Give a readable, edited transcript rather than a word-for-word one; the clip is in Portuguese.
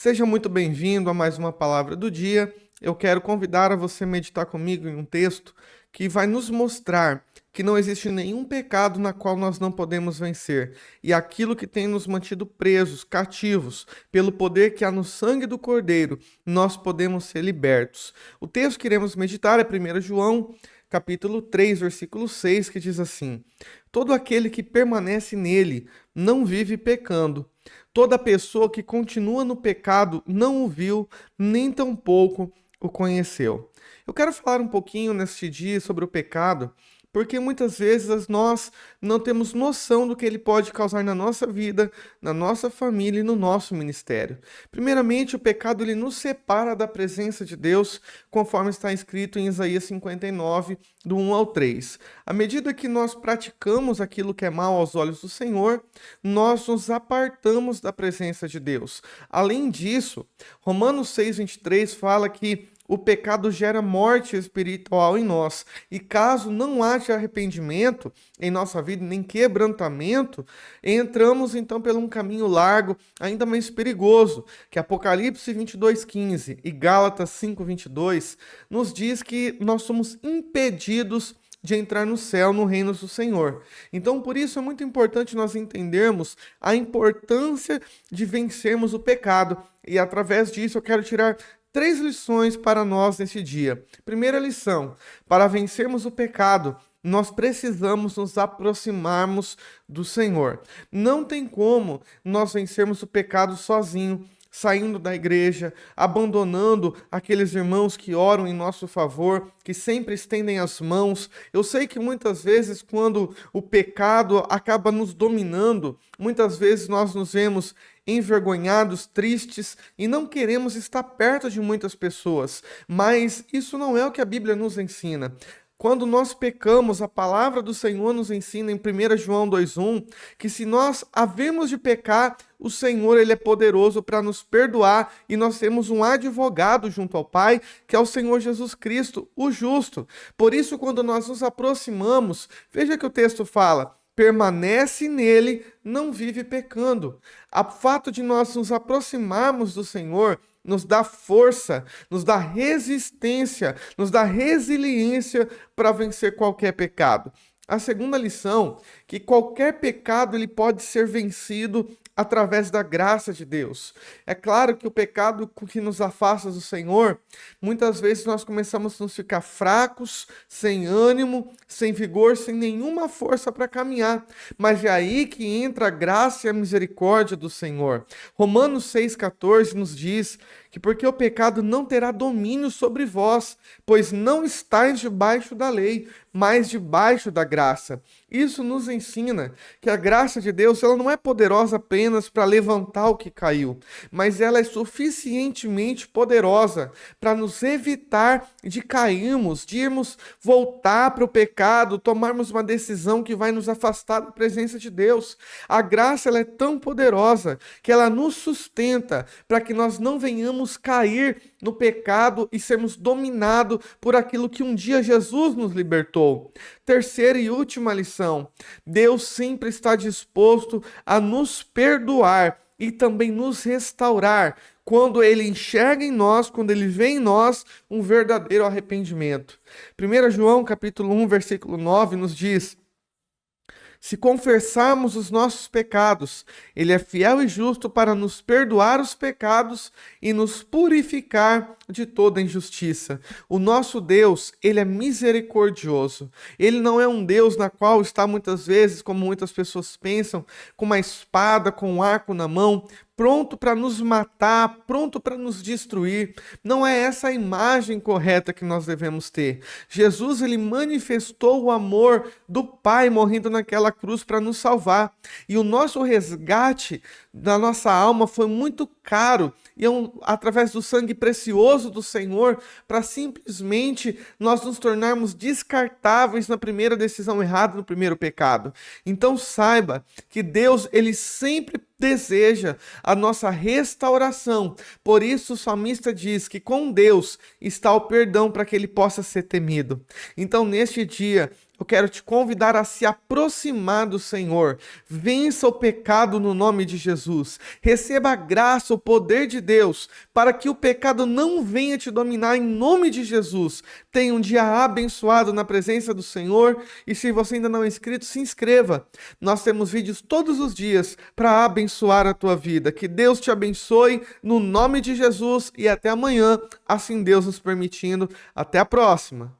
Seja muito bem-vindo a mais uma palavra do dia. Eu quero convidar a você a meditar comigo em um texto que vai nos mostrar que não existe nenhum pecado na qual nós não podemos vencer. E aquilo que tem nos mantido presos, cativos, pelo poder que há no sangue do Cordeiro, nós podemos ser libertos. O texto que iremos meditar é 1 João, capítulo 3, versículo 6, que diz assim: Todo aquele que permanece nele não vive pecando. Toda pessoa que continua no pecado não o viu, nem tampouco o conheceu. Eu quero falar um pouquinho neste dia sobre o pecado, porque muitas vezes nós não temos noção do que ele pode causar na nossa vida, na nossa família e no nosso ministério. Primeiramente, o pecado ele nos separa da presença de Deus, conforme está escrito em Isaías 59, do 1 ao 3. À medida que nós praticamos aquilo que é mal aos olhos do Senhor, nós nos apartamos da presença de Deus. Além disso, Romanos 6:23 fala que o pecado gera morte espiritual em nós. E caso não haja arrependimento em nossa vida, nem quebrantamento, entramos então por um caminho largo, ainda mais perigoso, que Apocalipse 22:15 e Gálatas 5:22 nos diz que nós somos impedidos de entrar no céu, no reino do Senhor. Então, por isso é muito importante nós entendermos a importância de vencermos o pecado. E através disso eu quero tirar 3 lições para nós neste dia. Primeira lição: para vencermos o pecado, nós precisamos nos aproximarmos do Senhor. Não tem como nós vencermos o pecado sozinho, saindo da igreja, abandonando aqueles irmãos que oram em nosso favor, que sempre estendem as mãos. Eu sei que muitas vezes, quando o pecado acaba nos dominando, muitas vezes nós nos vemos envergonhados, tristes e não queremos estar perto de muitas pessoas, mas isso não é o que a Bíblia nos ensina. Quando nós pecamos, a palavra do Senhor nos ensina em 1 João 2:1 que se nós havemos de pecar, o Senhor ele é poderoso para nos perdoar e nós temos um advogado junto ao Pai, que é o Senhor Jesus Cristo, o justo. Por isso, quando nós nos aproximamos, veja que o texto fala: permanece nele, não vive pecando. O fato de nós nos aproximarmos do Senhor nos dá força, nos dá resistência, nos dá resiliência para vencer qualquer pecado. A segunda lição, que qualquer pecado ele pode ser vencido através da graça de Deus. É claro que o pecado que nos afasta do Senhor, muitas vezes nós começamos a nos ficar fracos, sem ânimo, sem vigor, sem nenhuma força para caminhar. Mas é aí que entra a graça e a misericórdia do Senhor. Romanos 6,14 nos diz que porque o pecado não terá domínio sobre vós, pois não estáis debaixo da lei, mas debaixo da graça. Isso nos ensina que a graça de Deus ela não é poderosa apenas para levantar o que caiu, mas ela é suficientemente poderosa para nos evitar de cairmos, de irmos voltar para o pecado, tomarmos uma decisão que vai nos afastar da presença de Deus. A graça ela é tão poderosa que ela nos sustenta para que nós não venhamos cair no pecado e sermos dominados por aquilo que um dia Jesus nos libertou. Terceira e última lição: Deus sempre está disposto a nos perdoar e também nos restaurar quando Ele enxerga em nós, quando Ele vê em nós um verdadeiro arrependimento. 1 João capítulo 1, versículo 9 nos diz: se confessarmos os nossos pecados, Ele é fiel e justo para nos perdoar os pecados e nos purificar de toda injustiça. O nosso Deus, Ele é misericordioso. Ele não é um Deus na qual está muitas vezes, como muitas pessoas pensam, com uma espada, com um arco na mão, pronto para nos matar, pronto para nos destruir. Não é essa a imagem correta que nós devemos ter. Jesus, ele manifestou o amor do Pai morrendo naquela cruz para nos salvar. E o nosso resgate da nossa alma foi muito caro, e através do sangue precioso do Senhor, para simplesmente nós nos tornarmos descartáveis na primeira decisão errada, no primeiro pecado. Então saiba que Deus, ele sempre deseja a nossa restauração. Por isso o salmista diz que com Deus está o perdão para que ele possa ser temido. Então neste dia, Eu quero te convidar a se aproximar do Senhor. Vença o pecado no nome de Jesus. Receba a graça, o poder de Deus, para que o pecado não venha te dominar em nome de Jesus. Tenha um dia abençoado na presença do Senhor. E se você ainda não é inscrito, se inscreva. Nós temos vídeos todos os dias para abençoar a tua vida. Que Deus te abençoe no nome de Jesus e até amanhã, assim Deus nos permitindo. Até a próxima.